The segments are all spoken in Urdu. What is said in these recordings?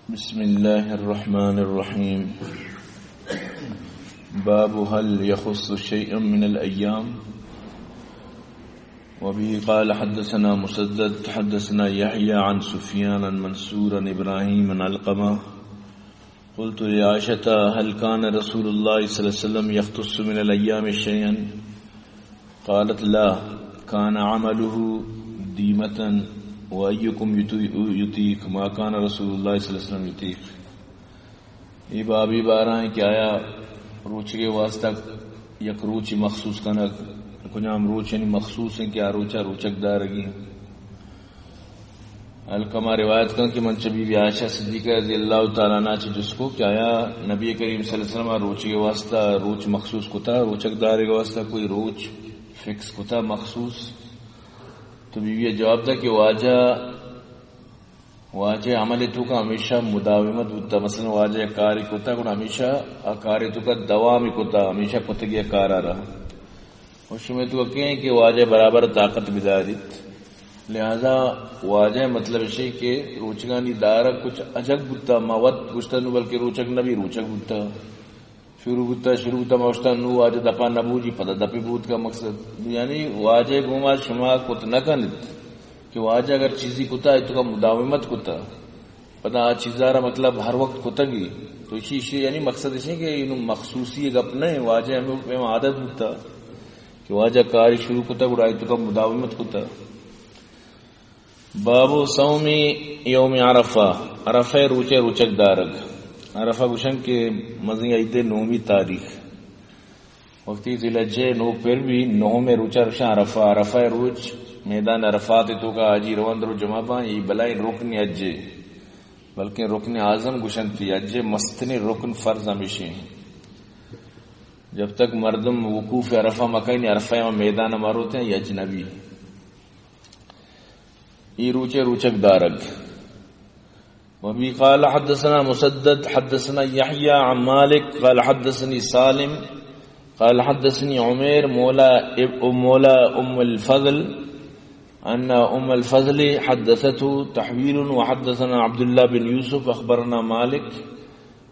بسم الله الرحمن الرحيم. باب هل يخص شيئا من الأيام. وبه قال حدثنا مسدد حدثنا يحيى عن سفيان عن منصور عن إبراهيم عن علقمة قلت لعائشة هل كان رسول الله صلى الله عليه وسلم يختص من الأيام شيئا؟ قالت لا، كان عمله ديمة وَأَيُّكُمْ يُطِيقُ مَا كَانَ رسول اللہ صلی اللہ علیہ وسلم يُطِيقُ. یہ بابی بارہ ہیں کہ آیا روچ کے واسطہ یک روچ مخصوص کنک کنام روچ یعنی مخصوص ہیں کہ آروچہ روچک دارگی. علقمہ روایت کن کہ منچ بی بی عائشہ صدیقہ رضی اللہ تعالیٰ عنہ چھ جس کو کہ آیا نبی کریم صلی اللہ علیہ وسلم روچ کے واسطہ روچ مخصوص کتا روچک دارے کے واسطہ کوئی روچ فکس کتا مخصوص. تو بیوی جواب تھا کہ واجہ عمل تو کا ہمیشہ مداومت ہوتا، مثلا واجہ کاری کتا کن ہمیشہ کاری تو کا دوامی کتا ہمیشہ کتگی کارا رہا. اس میں تو کہیں کہ واجہ برابر طاقت بداریت، لہذا واجہ مطلب ہے کہ روچگانی دارہ کچھ اجگ بتا موت گشتہ نو بلکہ روچک نبی روچک بتا شروع بتا موشتہ نو واجہ دپا نبو جی پتہ دپی بوت کا مقصد یعنی واجہ گوما شما کت نہ کنت کہ واجہ اگر چیزی کتا ہے تو کا مداومت کتا پتہ آ چیزارا مطلب ہر وقت کتا گی تو اسی یعنی مقصد اسی کہ انہوں مخصوصی ایک اپنے واجہ ہمیں عادت ہوتا کہ واجہ کاری شروع کتا گڑائی تو کا مداومت کتا. باب صوم یوم عرفہ. عرفہ روچے روچک دارگ. عرفہ گوشن کے مزنی عید نومی تاریخ وقتی ذیلحجہ نو پھر بھی نو میں روچا رشا عرفہ. عرفہ روچ میدان عرفات تو کا حاجی روند رو جمع با یہ بلائی رکن اجے بلکہ رکن اعظم گوشن تھی. اجے مستنی رکن فرض ہمیشہ جب تک مردم وقوف عرفہ مکین عرفہ میں میدان ماروتے ہیں یہ اجنبی. یہ روچے روچک دارگ. وبي قال حدثنا مسدد حدثنا يحيى عن مالك قال حدثني سالم قال حدثني عمير مولى أم الفضل أن أم الفضل حدثته تحويل وحدثنا عبد الله بن يوسف أخبرنا مالك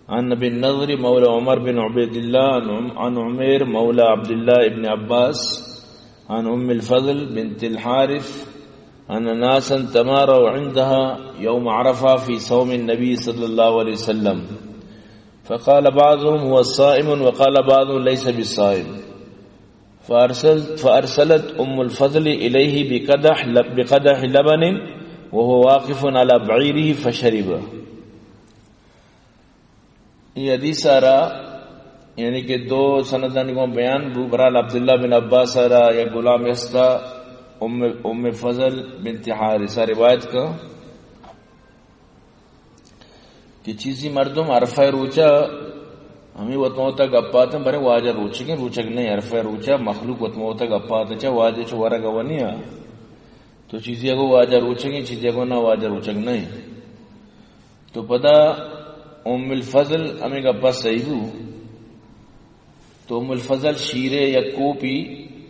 عن ابن النضر مولى عمر بن عبيد الله عن عمير مولى عبد الله بن عباس عن أم الفضل بنت الحارث أن ناسا تماروا عندها يوم عرفة في صوم النبي صلى الله عليه وسلم فقال بعضهم هو الصائم وقال بعضهم ليس بالصائم فأرسلت أم الفضل إليه بقدح لبن وهو واقف على بعيره فشرب. یہ حدیث آرہا یعنی کہ دو سندان کو بیان برال عبداللہ بن عباس آرہا یا غلام استا ام فضل بنت حارثہ روایت کا کہ چیزی مردم عرفہ روچا ہمیں وطمو تک اپاتے ہیں برے واجہ روچکیں روچک نہیں. عرفہ روچا مخلوق وطمو تک اپاتے چاہ واجہ چو ورگا ونیا تو چیزی اگو واجہ روچکیں چیزی اگو نا واجہ روچک نہیں. تو پدا ام الفضل ہمیں گپا صحیح ہو تو ام الفضل شیرے یا کوپی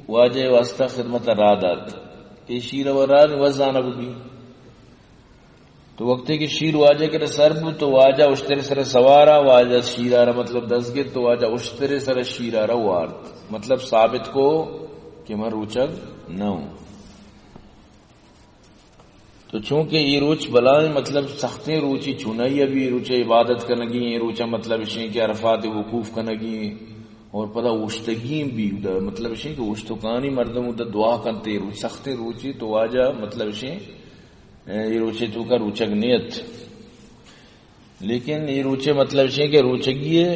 واجہ واسطہ خدمت رادات کہ شیر و راد وزانہ بھی تو وقت کی شیر واجہ کے سرب تو واجہ اشتر سر سوارا واجہ شیرارا مطلب دس گت تو واجہ اشتر سر شیرارا وارت مطلب ثابت کو کہ میں روچک نہ ہوں. تو چونکہ یہ روچ بلائیں مطلب سختیں روچی چنائی ابھی روچے عبادت کرنگی یہ روچا مطلب اشیں کہ عرفات وقوف کرنگی اور پتہ وشتگیم بھی مطلب اشیں کہ وشتکانی مردم ادھا دعا کرتے روچ سختے روچی تو واجہ مطلب اشیں یہ روچے تو کا روچک نیت. لیکن یہ روچے مطلب اشیں کہ روچگیے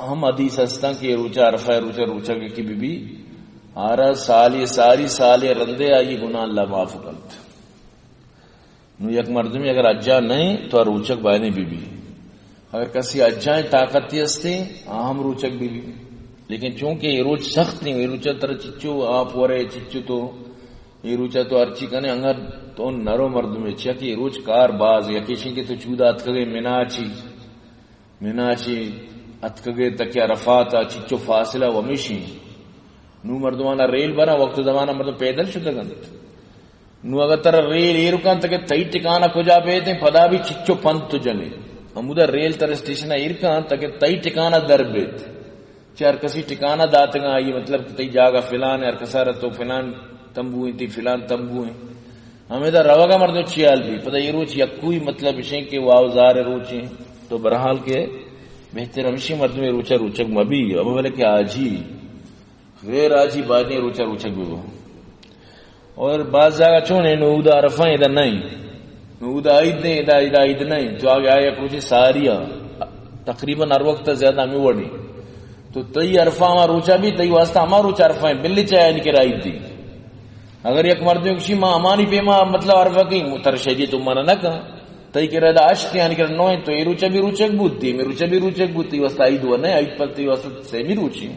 ہم حدیث ہستا کہ یہ روچہ عرفہ روچہ روچہ کی بی آرہ ساری سال رندے آئی گناہ اللہ معاف کرت نو یک مردمی اگر اجا نہیں تو روچک بائنے بی اگر کسی اجائیں طاقتی ہستے ہم روچک بی لیکن چونکہ یہ روچ سخت نہیں یہ روچہ تر چچو آپ ورے چچو تو یہ روچہ تو ارچی کنے انگر تو نرو مردمی چیا کہ یہ روچ کار باز یا کشی کے تو چودہ اتکگے مناچی اتکگے تک عرفات چچو فاصلہ ومیشی نو مردمانا ریل برا وقت زمانہ مردم پیدل شدہ گندت نو اگر تر ریل ایرکان تک تئی ٹکانا کجا پیتے پدا بھی چچو پنت جنے ہمودا ریل تر اسٹیشن ارکان تاکہ تئی ٹکانا دربیت چار کسی ٹکانا داتگا یہ مطلب تئی جاگا فلان ہے ارکسارہ تو فلان تمبو ہیں تی فلان تمبو ہیں ہمیں دا روگا مردو چیال بھی پتہ یہ روچ یکوئی مطلب اشیں کہ واوزار روچیں تو برحال کے بہتر ہمشی مردو میں روچا روچک مبی اب بولے کہ آجی غیر آجی باتیں روچا روچک بھی وہ اور بعض جگہ چونے نودا عرفہ ادھر نہیں نودا عید نہیں ادھر عید نہیں تو آگے آیا کچھ ساریہ تقریباً ہر وقت زیادہ ہمیں وڑی تو تئی عرفہ ہمارا روچا بھی تئی واسطہ ہمارا روچا عرفہ ہیں بلی چاہے ان کے رائد دی اگر یک مردوں کسی ماں ہمانی پیما مطلب عرفہ کی ترشیدی تو مانا نہ کہا تئی کہ رہا عشق یعنی کہ نوئے تو یہ روچا بھی روچک بود دی میں روچا بھی روچک بود تی واسطہ عید ہوا نہیں عید پر تی واسطہ سے بھی روچی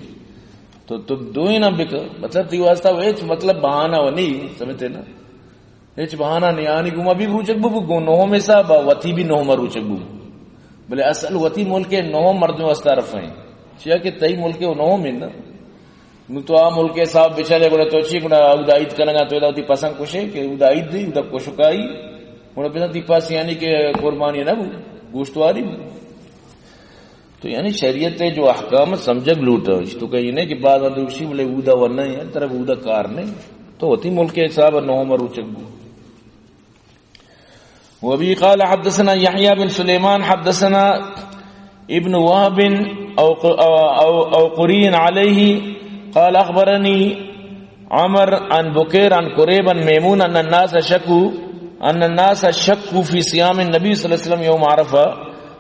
تو تم دو ہی نہ بکا مطلب تی واسطہ ویچ مطلب بہانہ و نہیں سمجھتے نا ویچ بہانہ نہیں آنی گو بھی روچک بو گو نوہ میں صاحب وطی بھی نوہ میں روچک بو بلے اصل وطی ملک نوہ مردوں واسطہ عرفہ ہیں چاہیے کہ تئی ملک نوہ میں نا تو آ ملک صاحب بچارے بڑے تو چی گنا ادا عید کرنا تو ادا پسند کشے کہ ادا عید دی ادا کشکائی بڑے پسند تی پاس یعنی کہ قربانی نہ گوشتواری تو یعنی شریعت جو احکام سمجھک لوٹا تو کہ یہ نہیں کہ بعد دوشی بولے ادا ورنہ ہے طرف ادا کار نہیں تو ہوتی ملک صاحب نو مروچک بو وابي قال حدثنا يحيى بن سليمان حدثنا ابن وهب او قرين عليه قال اخبرني عمر عن بكير عن قريب عن ميمون ان الناس شكوا في صيام النبي صلى الله عليه وسلم يوم عرفه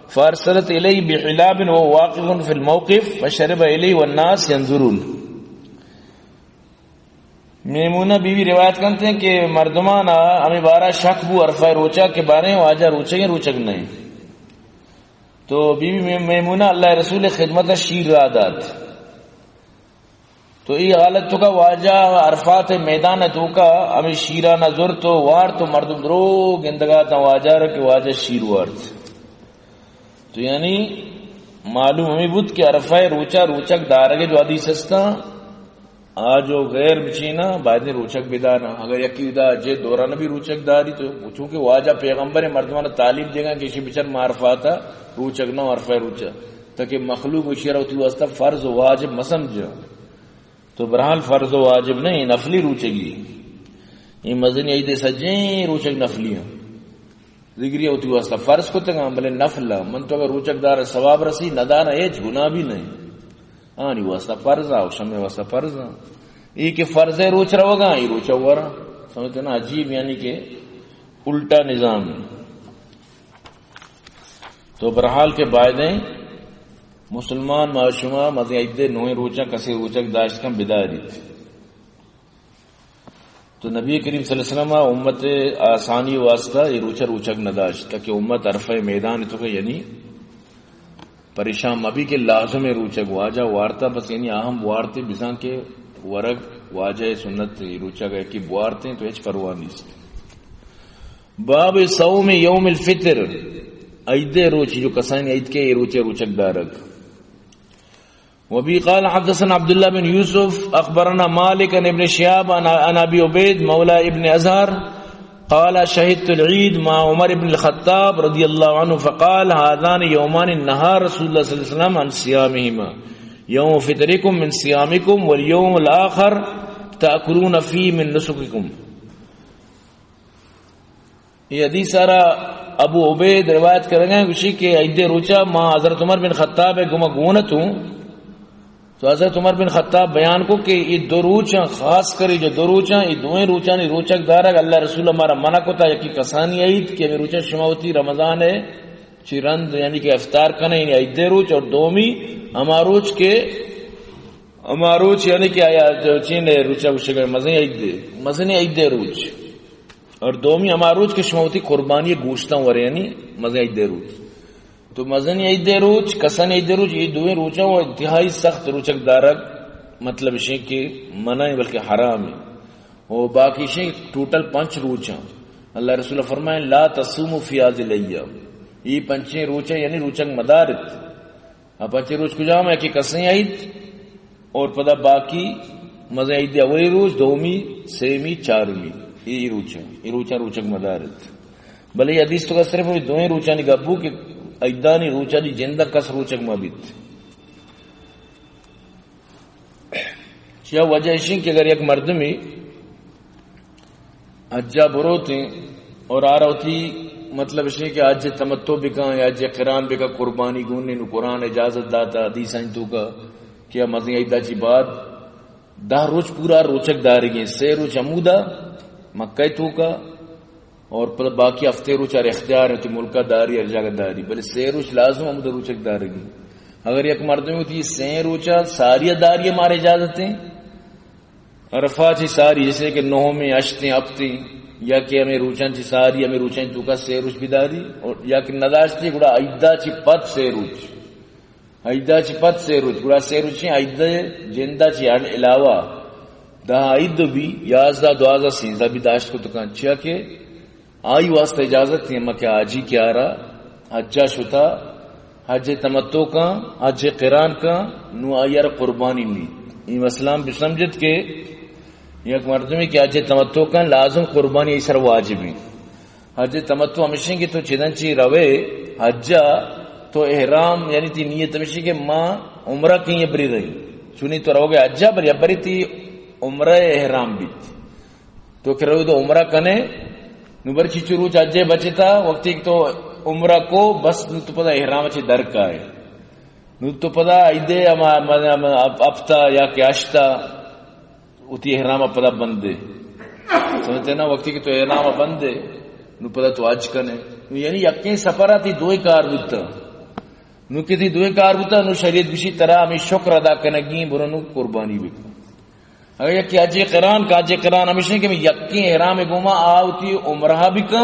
فارسلت اليه بحلاب وهو واقف في الموقف فشرب اليه والناس ينظرون. میمونہ بیوی روایت کرتے ہیں کہ مردمان ہمیں بارہ شک بو عرفہ روچا کے بارے واجہ روچیں روچک نہیں تو بیوی میمونہ اللہ رسول خدمت شیر رادات تو یہ حالت تو کا واجہ عرفات میدان تو کا ہمیں شیرہ نظر تو وار تو مردم درو گندگا تا واجہ رکھ واجہ شیر وارت تو یعنی معلوم ہمیں بود کہ عرفہ روچا روچک دارگے جو حدیث ہستا آجو غیر بچینا بعد نے روچک بدانا اگر یکی دا جے دوران بھی روچک داری تو چونکہ واجہ پیغمبر مردمان تعلیم دے گا کسی بچر معرفاتا روچک نہ عرفہ روچا تاکہ مخلوق مشیرہ ہوتی واسطہ فرض و واجب مسمجھا تو برحال فرض و واجب نہیں نفلی روچگی یہ مزنی عید سجیں روچک نفلی ہیں ذکری ہوتی واسطہ فرض کو تنگا بلے نفل من تو اگر روچک دار ثواب رسی ندانا ایچ گناہ بھی نہیں آنی واسطہ فرض آو شمع واسطہ فرض آ یہ کہ فرض روچ رہو گا یہ روچا ہوا رہا سمجھتے نا عجیب یعنی کہ الٹا نظام تو برحال کے بعدیں مسلمان معاشمہ مزید نویں روچا کسی روچک داشت کا بداری تھی تو نبی کریم صلی اللہ علیہ وسلم امت آسانی واسطہ یہ روچا روچک نہ داشت تاکہ امت عرفہ میدان تو کہ یعنی پریشان ابھی کے لازم روچک واجہ وارتا بس یعنی اہم وارتے بزاں کے ورگ واجہ سنت روچک ہے کہ بوارتے تو ایچ پرواہ نہیں. باب صوم یوم الفطر عید روچ جو کسان عید کے روچے روچک دارک. وبي قال حدثنا عبد الله بن يوسف اخبرنا مالك عن ابن شهاب عن ابي عبيد مولى ابن ازهر قال شهدت العيد مع عمر بن الخطاب رضي الله عنه فقال هذان يومان نهى رسول الله صلى الله عليه وسلم عن صيامهما يوم فطركم من صيامكم واليوم الاخر تاكلون فيه من نسككم. یہ حدیث سارا ابو عبید روایت کریں گے اسی کے عید روچا ماں حضرت عمر بن خطاب گما گونت ہوں تو حضرت عمر بن خطاب بیان کو کہ یہ دو روچاں خاص کری جو دو روچاں یہ دوئیں روچاں روچک دارا اللہ رسول ہمارا منع کو تھا یکی کسانی عید کہ ہمیں روچہ شماوتی رمضان ہے چرند یعنی کہ افطار کرنے یعنی عید روچ اور دومی اماروچ کے اماروچ یعنی کہ آیا جو چین روچہ بشکر مزنی عید روچ اور دومی اماروچ کے شماوتی قربانی گوشتاں ور یعنی مزنی عید روچ تو مزنی عید روچ کسان عید روچ یہ دوئیں روچاں وہ انتہائی سخت روچک دارک مطلب شے کہ منع ہے بلکہ حرام ہے وہ باقی شے ٹوٹل 5 روچاں اللہ رسول فرمائے لا تصوموا فی هذه الايام یہ 5 روچاں یعنی روچک مدارت اب 5 روچ کو جام ہے کہ کسان عید اور پدا باقی مزنی عید اولی روچ دومی سیمی چارمی یہ روچاں روچک مدارت بلے یہ حدیث تو کا صرف دوئیں روچاں گبو کہ ایدانی روچا دی جندہ کس روچک مبیت چیا وجہ اشین کہ اگر یک مردمی حجہ بروتے اور آ رہا ہوتی مطلب اشین کہ آج تمتو بکا یا آج قرآن بکا قربانی گوننے نو قرآن اجازت داتا حدیث انتو کا کیا مزیں ایدہ چی بعد دا روچ پورا روچک داری گئے 6 روچ عمودہ مکہ تو کا اور باقی ہفتے روچ اور اختیار ہے تو ملکہ داری اور جگہ داری بلے 6 روچ لازم عمودہ روچک داری گئے اگر یک مردمی ہوتی 6 روچہ ساری داری ہمارے اجازتیں عرفہ چی ساری جیسے کہ 9 میں اشتیں اپتیں یا کہ ہمیں روچن چی ساری ہمیں روچن تو کا 6 روچ بھی داری اور یا کہ نداشتی گوڑا ایدہ چی پت 6 روچ ایدہ چی پت 6 روچ گوڑا 6 روچ چی ایدہ جندہ چی علاوہ دا ایدہ بھی 11 12 13 بھی داشت کو تکان چیا کہ آئی واسطہ اجازت تھی اما کہ آجی کیا رہا حجہ شتا حج تمتو کا حج قران کا نو آئیر قربانی لی یہ مسئلہ بھی سمجھت کہ یک مردمی کہ حج تمتو کا لازم قربانی ایسر واجب ہے حج تمتو ہمیشہ کی تو چدن چی روے حجہ تو احرام یعنی تی نیت ہمیشہ کہ ماں عمرہ کی یبری رہی چونی تو رو گے حجہ پر یبری تی عمرہ احرام بھی تو کہ رو تو عمرہ کنے نبر چی چروچ حجے بچتا وقتی تو عمرہ کو بس نو تو پدا احرام چی در کا ہے نو تو پدا ایدے افتا یا کہ اشتا اتی احرام پدا بندے سمجھتے نا وقتی کہ تو احرام بندے نو پدا تو حج کنے نو یعنی یقین سفرہ تی دوئی کار بودتا نو کتی دوئی کار بودتا نو شریعت بشی طرح ہمیں شکر ادا کنگی برنو قربانی بکن اگر یکی حج قران کا حج قران ہمیشہ کہ میں یقین احرام گوما آوتی عمرہ بکا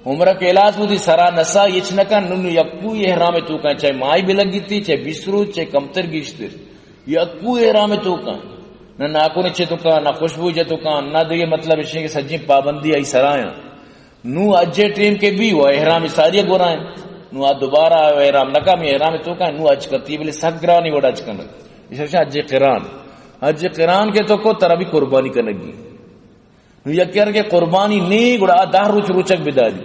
عمرہ کے علاج ہوتی سرا نسا یچ نکا ننو یکو احرام تو کا چاہے مائی بھی لگی تھی چاہے بسرو چاہے کمتر گیشتر یکو احرام تو کا نہ ناکون چے تو کا نہ خوشبو چے تو کا نہ دیگه مطلب ہے کہ سجی پابندی آئی سرایا نو اجے ٹیم کے بھی وہ احرام ساری گورائیں نو دوبارہ احرام نکا میں احرام تو کا نو اج کرتی بلے سگرا نہیں وڑا اج کنا اس حج قران حج قران کے تو کو طرح بھی قربانی کرنگی نو یکر کے قربانی نہیں گڑا 10 روچ روچک بداری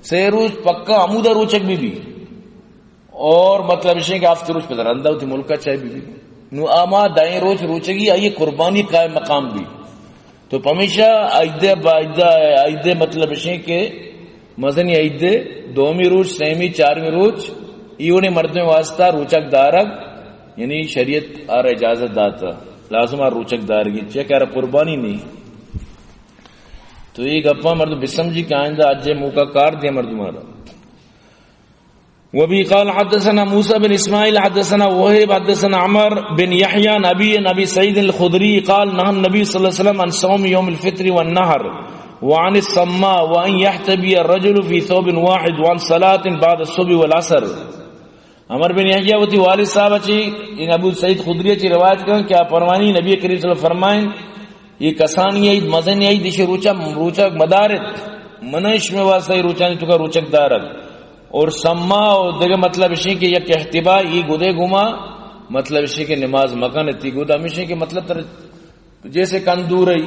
6 روچ پکا عمودہ روچک بھی اور مطلب ہے کہ ہفتے روچ پتہ رندہ ہوتی ملکہ چاہے بھی نو آما دائیں روچ روچگی آئیے قربانی قائم مقام بھی تو پمیشہ عیدے مطلب ہے کہ مزنی عیدے 2 روچ 3 4 روچ ایونے مردوں واسطہ روچک دارگ یعنی شریعت آر اجازت داتا لازم آر روچک دارگی چاہے کہ قربانی نہیں تو یہ گپا مرد بسمجھی کہ آئندہ آجے موقع کار دیا مرد مارا وبي قال حدثنا موسى بن اسماعيل حدثنا وهيب حدثنا عمر بن يحيى نبي سعيد الخدري قال نهى النبي صلى الله عليه وسلم عن صوم يوم الفطر والنهر وعن الصماء وان يحتبي الرجل في ثوب واحد وعن صلاة بعد الصبح والعصر عمر بن یحییٰ وتی والد صاحب چی ان ابو سعید خدری چی روایت کرن کیا فرمانی نبی کریم صلی اللہ علیہ وسلم فرمائیں یہ کسانی عید مزنی عید دیش روچک مدارت منش میں واسطہ روچانی تو کا روچک دارت اور سما اور دیگر مطلب اسی کہ یک احتبا یہ گدے گما مطلب اسی کہ نماز مکان تی گدا ہمیشہ کہ مطلب جیسے کندور ہے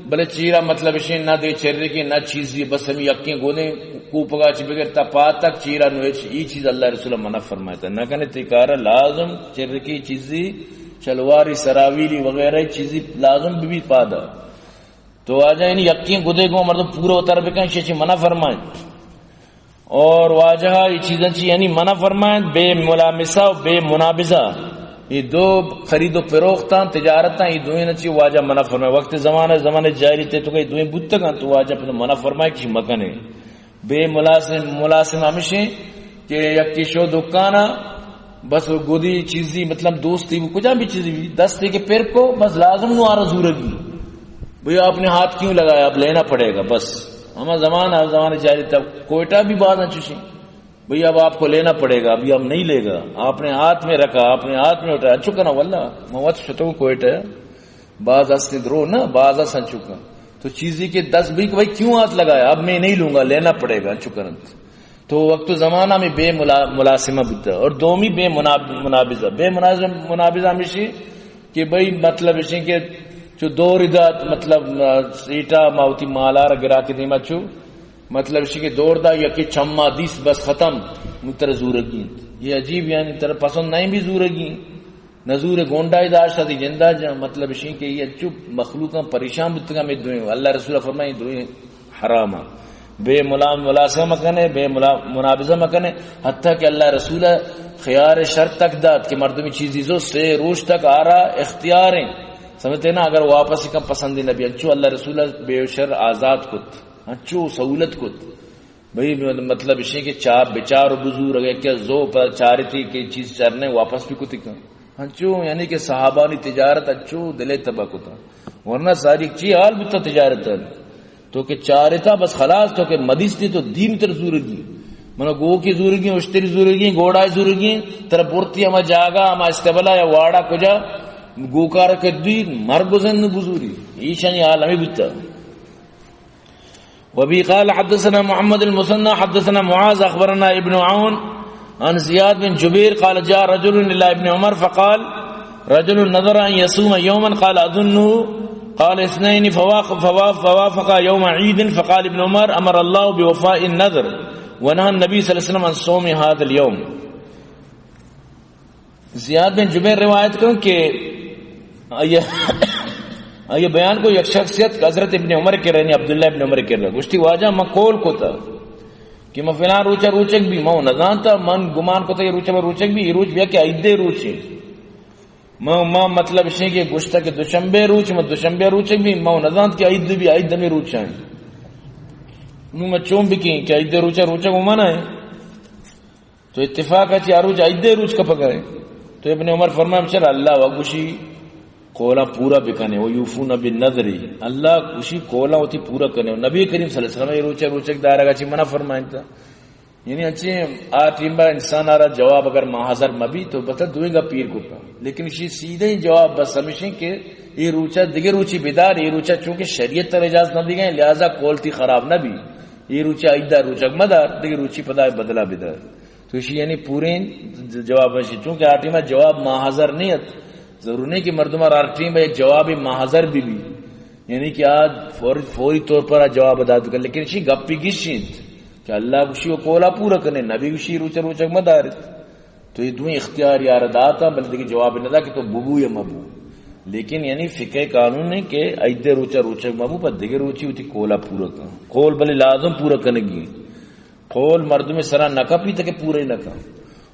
بلے چیرا مطلب اسی نہ دے چرے کی نہ چیز بس ہم یقین گودے کو پگا چ بغیر تپا تک چیرا نو یہ چیز اللہ رسول منع فرمایا تھا نہ کنے تکار لازم چرے کی چیزی شلواری سراویلی وغیرہ چیزی لازم بھی پادا تو آ جائے یقین گدے گما مطلب پورا اتر بکن شی منع فرمائے اور واجہ یہ چیزیں چی یعنی منع فرمائیں بے ملامسہ و بے منابزہ یہ دو خرید و فروختاں تجارتاں یہ دوئیں نچی واجہ منع فرمائیں وقت زمانے جاری تے تو کہ دوئیں بودتگاں تو واجہ پر منع فرمائیں کسی مکنے بے ملاسم ہمیشہ کہ یکی شو دکانا بس وہ گودی چیزی مطلب دوستی وہ کجا بھی چیزی بھی دستے کے پیر کو بس لازم نو آرزو رگی بھئی آپ نے ہاتھ کیوں لگایا اب لینا پڑے گا بس ہمارا زمانے جاری تھا کوئٹہ بھی بعد نہ چوشی بھئی اب آپ کو لینا پڑے گا ابھی اب نہیں لے گا آپ نے ہاتھ میں رکھا آپ نے ہاتھ میں اٹھایا چکا نا واللہ موت شتو کوئٹہ بعض اسنی درو نا بعض اسن چکا تو چیزی کے 10 بھی کہ بھئی کیوں ہاتھ لگایا اب میں نہیں لوں گا لینا پڑے گا چکرنت تو وقت زمانہ میں بے ملاسمہ بتا اور دومی بے منابزہ بے منابزہ ہمیشہ کہ بھئی مطلب اسی کہ جو دو ردات مطلب سیٹا ماوتی مالار گرا کے دیما چھو مطلب اسی کے دور دا یا کہ چما دیس بس ختم متر زورگی یہ عجیب یعنی تر پسند نہیں بھی زورگی نزور گونڈائی داشتا دی جندہ جا مطلب اسی کہ یہ چپ مخلوقاں پریشان بتگا میں دوئیں اللہ رسول فرمائی دوئیں حراما بے ملاسمہ مکنے بے منابضہ مکنے حتیٰ کہ اللہ رسول خیار شرط تک داد کہ مردمی چیزیزوں سے روش تک آرا اختیاریں سمجھتے نا اگر واپس کم پسندی نبی اچھو اللہ رسول بے شر آزاد کت اچھو سہولت کت بھئی مطلب اسی کہ چار بچار و بزور اگر کیا زو پر چاری تھی کہ چیز چرنے واپس بھی کتی کن اچھو یعنی کہ صحابانی تجارت اچھو دلے تبا کتا ورنہ ساری چی حال بتا تجارت ہے تو کہ چارتا بس خلاص تو کہ مدیس تھی تو دیم تر زورگی منو گو کی زورگی اشتری زورگی گوڑای زورگی تر بورتی اما جاگا اما استبلا یا واڑا کجا گوکار کے دین مرگ زن بزوری ایشانی عالمی بتا وبی قال حدثنا محمد المثنى حدثنا معاذ اخبرنا ابن عون عن زیاد بن جبیر قال جاء رجل الى ابن عمر فقال رجل نظر ان يصوم يوما قال اظنه قال اثنين فوافق يوم عيد فقال ابن عمر امر الله بوفاء النذر ونهى النبي صلى الله عليه وسلم عن صوم هذا اليوم. زیاد بن جبیر روایت کروں کہ یہ بیان کو یک شخصیت حضرت ابن عمر کے رہنے عبداللہ ابن عمر کے رہنے گوشتی واجہ مقول کو تھا کہ میں فلان روچہ روچک بھی مو نظان تھا من گمان کو تھا یہ روچہ روچک بھی یہ روچ بھی ہے کہ عیدے روچے ماں مطلب اس نے کہ گوشتا کہ دوشنبے روچ میں دوشنبے روچک بھی مو نظان کہ عید بھی عید میں روچہ ہیں انہوں میں چوم بھی کی کہ عیدے روچہ روچک وہ مانا ہے تو اتفاق ہے کہ آروچ عیدے روچ کا پکڑے تو ابن عمر فرمائے چل اللہ وگوشی کولا پورا بکنے وہ یوفون بالنذری اللہ خوشی کولا ہوتی پورا کرنے نبی کریم صلی اللہ علیہ وسلم یہ روچہ روچک دارہ گا چی منع فرمائیں تھا یعنی اچھے آٹیم بار انسان آرہا جواب اگر محاضر مبی تو بتا دوئیں گا پیر کو کا لیکن اسی سیدھے ہی جواب بس سمجھیں کہ یہ روچہ دیگر روچی بیدار یہ روچہ چونکہ شریعت تر اجازت نہ دی گئے لہذا کولتی خراب نہ بھی یہ روچہ عیدہ روچک مدار دیگر روچی پدا بدلا بیدار تو اسی یعنی پورے جواب ہے چونکہ آٹیم بار جواب محاضر نیت ضرور نہیں کہ مردمہ آٹیم بار ایک جواب محاضر بھی یعنی کہ آج فوری طور پر جواب ادا کر لیکن اسی گپی گشت کہ اللہ گوشی و کولا پورا کرنے نبی گوشی روچہ روچک مدارت تو یہ دوئیں اختیار یار داتا بلکہ جواب نہ دا کہ تو ببو یا مبو لیکن یعنی فقہ قانون ہے کہ عید روچہ روچک مبو پر دیگر روچی ہوتی کولا پورا کر کول بلے لازم پورا کرنے گی کول مردم سرا نکا پی تک پورا ہی نکا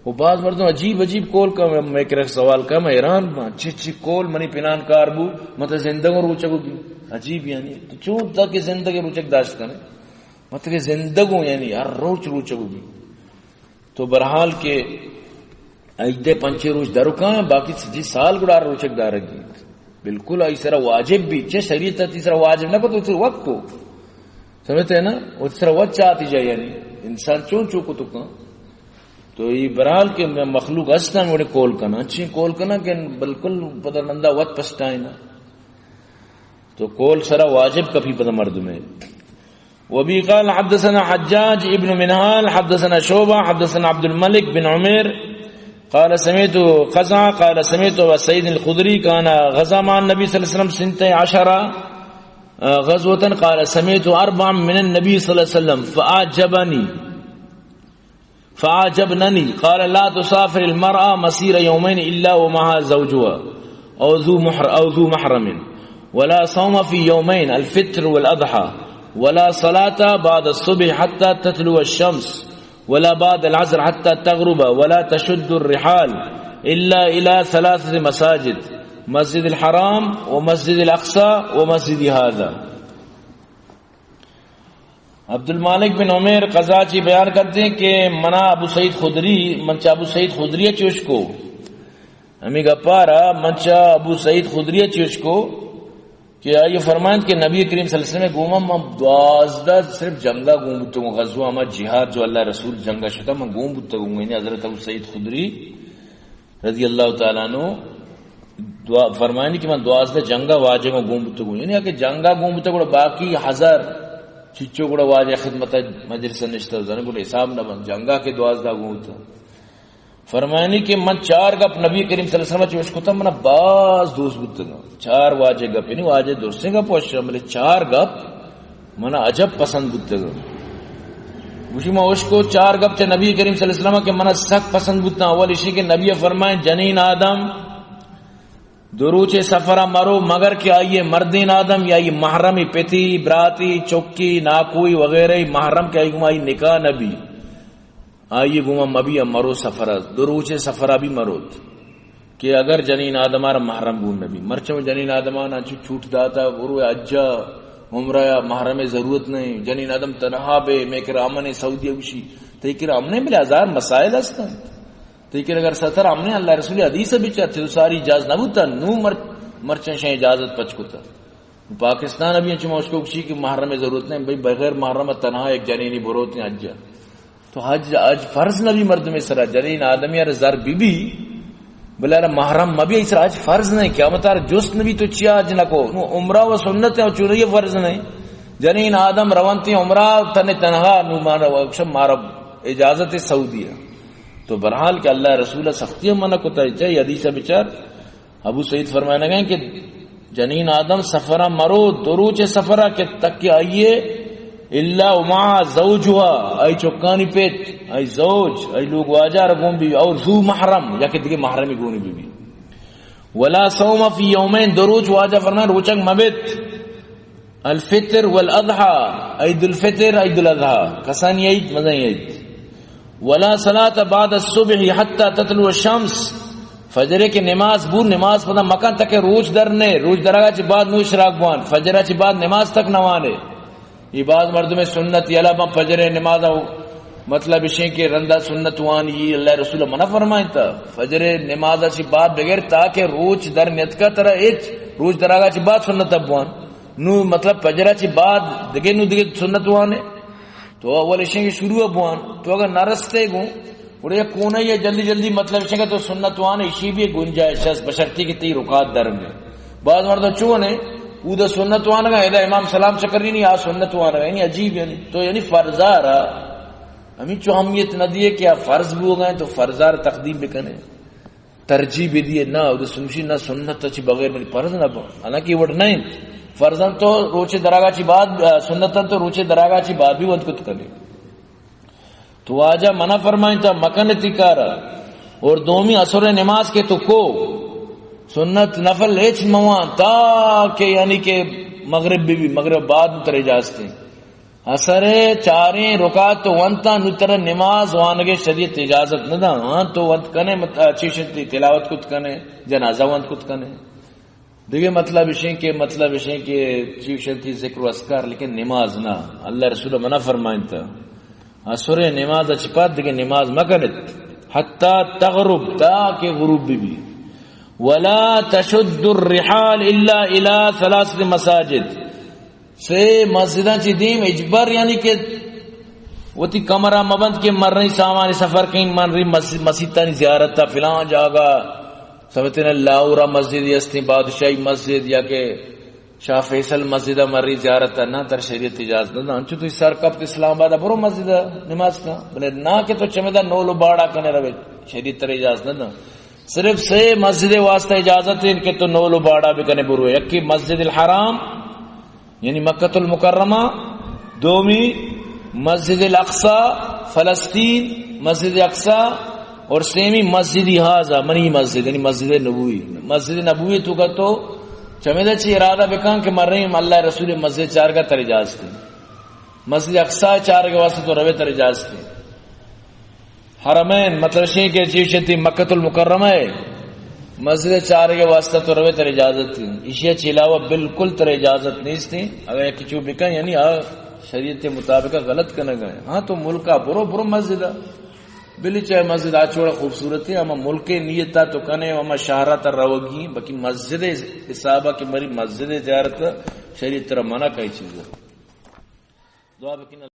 وہ بعض مردم عجیب عجیب کول کا میں ایک سوال کا میں ایران اچھی اچھی کول منی پنان کاربو مطلب زندگی روچک ہوگی عجیب یعنی تو چون تک زندگی روچک داشت کرنے مطلب زندگوں یعنی ہر روچ روچ ہوگی تو برحال کے عیدے پنچے روچ درکاں باقی جی سال گڑا روچک دارگی بالکل ایسرا واجب بھی چھ شریعت تیسرا واجب نہ کو تو اسرا وقت کو سمجھتے ہیں نا وہ اسرا وقت چاہتی جائے یعنی انسان چون چوکو تو کہاں تو یہ برحال کے مخلوق ہستان وڑے کول کنا اچھی کول کنا کہ بالکل پتہ نندہ وقت پسٹائیں نا تو کول سرا واجب کبھی پتہ مرد میں وبي قال حدثنا حجاج ابن منهال حدثنا شعبة حدثنا عبد الملك بن عمير قال سمعت قزع قال سمعت سيد الخدري كان غزا مع النبي صلى الله عليه وسلم 12 غزوة قال سمعت 4 من النبي صلى الله عليه وسلم فأعجبني قال لا تسافر المرأة مسير يومين إلا ومعها زوجها أو ذو محرم ولا صوم في يومين الفطر والأضحى ولا صلاة بعد الصبح حتى تطلع الشمس ولا بعد العصر حتى تغرب ولا تشد الرحال إلا إلى 3 مساجد مسجد الحرام ومسجد الأقصى ومسجد هذا. عبد المالک بن عمیر قزاچی بیان کرتے ہیں کہ منا ابو سعید خدری منچا ابو سعید خدری چوش کو ہمیں گپارا منچا ابو سعید خدری چوش کو کہ یہ فرمائیں کہ نبی کریم صلی اللہ علیہ وسلم گوما میں 12 صرف جنگا گوم بتو غزوہ میں جہاد جو اللہ رسول جنگا شتا میں گوم بتو گوم حضرت ابو سعید خدری رضی اللہ تعالیٰ عنہ فرمائیں کہ میں 12 جنگا واجب گوم بتو گوم یعنی کہ جنگا گوم بتو باقی 1000 چچو گڑا واجہ خدمت مجلس نشتہ زنے گڑا حساب نہ بن جنگا کے 12 گوم بتو فرمائنی کہ من 4 گپ نبی کریم صلی اللہ علیہ وسلم چوش کو تھا منا باز دوست بودتا 4 واجہ گپ یعنی واجہ دوستے گپ وشتا ملے 4 گپ منا عجب پسند بودتا وشی ما اس کو چار گپ چ نبی کریم صلی اللہ علیہ وسلم کے من سخت پسند بودتا. اول اسی کے نبی فرمائیں جنین آدم دروچ سفرہ مرو مگر کہ آئیے مردین آدم یا یہ محرمی پتی براتی چوکی ناکوئی وغیرہ محرم کے آئی گمائی نکاح نبی آئیے گما مبی مرو سفرہ دروچ سفرہ بھی مرود کہ اگر جنین آدمار محرم گون نبی مرچوں جنین آدمان چھوٹ داتا گرو اجا عمرہ محرم ضرورت نہیں جنین آدم تنہا بے میں کرامن سعودی اوشی تیکر امنے بلے ہزار مسائل ہستن تیکر اگر ستر امنے اللہ رسول حدیث بچا تھے ساری اجازت نہ بوتا نو مرچن شاہ اجازت پچ کو تھا پاکستان ابھی چما اس کو اوشی کی محرم ضرورت نہیں بھائی بغیر محرم تنہا ایک جنینی بروت ہیں حج تو حج فرض نبی مرد میں سرا جنین آدمی اور زر بی بی بلے محرم مبی اس آج فرض نہیں کیا مطار جست نبی تو چیا آج نہ کو عمرہ و سنت ہے اور چونی فرض نہیں جنین آدم روانتی عمرہ تن تنہا نو مارا اجازت سعودی ہے تو برحال کہ اللہ رسول سختیاں منع کو چاہیے حدیث بچار ابو سعید فرمانے گئے کہ جنین آدم سفرہ مرو دروچ سفرہ کے تک کہ آئیے اللہ وما زوجها ای چوکانی پیٹ ای زوج ای لوگ واجار گون بھی اور ذو محرم یا کہ دیگه محرمی گونی بھی ولا صوم فی یومین دروج واجہ فرمائے روچک مبت الفطر والاضحى عید الفطر عید الاضحى کسانی عید مزہ عید ولا صلاة بعد الصبح حتى تطلع الشمس فجر کے نماز بور نماز پتہ مکان تک روج درنے روج درگاہ چی بعد نوش راگوان فجر چی بعد نماز تک نوانے یہ بعض مرد میں سنت یلا فجر نماز مطلب اسے کہ رندہ سنت وان یہ اللہ رسول منع فرمائیں تھا فجر نماز اچھی بات بغیر تاکہ روچ در نیت کا طرح ایچ روچ دراغا چی بات سنت ابوان نو مطلب فجر اچھی بات دگے نو دگے سنت وان ہے تو اول اسے کہ شروع ابوان تو اگر نرستے گوں اور یہ کونا یہ جلدی جلدی مطلب اسے کہ تو سنت وان اسی بھی گنجائش ہے بشرطی کی تی رکات در میں بعض مرد چون ہے او دا سنت وانا گا ایدہ امام سلام چکرنی نہیں آ سنت وانا گا یعنی عجیب یعنی تو یعنی فرضار ہمیں چو اہمیت نہ دیئے کہ فرض بھی ہو گئے تو فرضار تقدیم بکنے ترجیح بھی دیئے نہ او دا سنشی نہ سنت چی بغیر میں فرض نہ با حالانکہ وڈ نہیں فرضاً تو روچے دراغا چی بات سنتاً تو روچے دراغا چی بات بھی وند کت کرے تو آجا منع فرمائیں تا مکن تکارا اور دومی اثر نماز کے تو کو سنت نفل ایچ موان تاکہ یعنی کہ مغرب بھی مغرب بعد نتر اجازتے اثر چاریں رکات تو ونتا نتر نماز وانگے شریعت اجازت نہ دا ہاں تو ونت کنے چیشنتی تلاوت کت کنے جنازہ ونت کت کنے دیکھے مطلب اشیں کہ چیشنتی ذکر و اسکار لیکن نماز نہ اللہ رسول منع فرمائن تا اثر نماز اچپات دیکھے نماز مکنت حتی تغرب تاکہ غروب بھی ولا تشد الرحال الا الى ثلاث مساجد سے مسجداں چی دیم اجبر یعنی کہ وہ تی کمرہ مبند کے مر رہی سامان سفر کہیں من رہی مسجد تانی زیارت تا فلان جاگا سمجھتے ہیں لاہورا مسجد یستی بادشاہی مسجد یا کہ شاہ فیصل مسجد مر رہی زیارت تا نہ تر شریعت اجازت نہ انچو تو سر کپ اسلام آباد برو مسجد نماز کا بلے نہ کہ تو چمیدہ نولو باڑا کنے روے شریعت تر اجازت نہ صرف سے مسجد واسطہ اجازت ہے ان کے تو نولو باڑا بھی کنے برو یکی مسجد الحرام یعنی مکۃ المکرمہ دومی مسجد الاقصی فلسطین مسجد اقصی اور سیمی مسجد حاضہ منی مسجد یعنی مسجد نبوی تو کا تو چمیدہ چی ارادہ بکان کہ مر رہیم اللہ رسول مسجد چار کا تر اجازت ہے مسجد اقصی چار کے واسطہ تو روے تر اجازت ہے حرمین مطلب شئی کہ چیشتی مکۃ المکرمہ ہے مسجد چار کے واسطہ تو روے تر اجازت تھی اشیاء چی علاوہ بالکل تر اجازت نہیں تھی اگر ایک چو بکن یعنی شریعت مطابقہ غلط کرنے گئے ہاں تو ملکہ برو مسجد بلی چاہے مسجد آچوڑا خوبصورت ہے اما ملک نیتا تو کنے اما شہرہ تر روگی باقی مسجد حسابہ کی مری مسجد زیارت شریعت تر منع کئی چیز ہے دعا بکن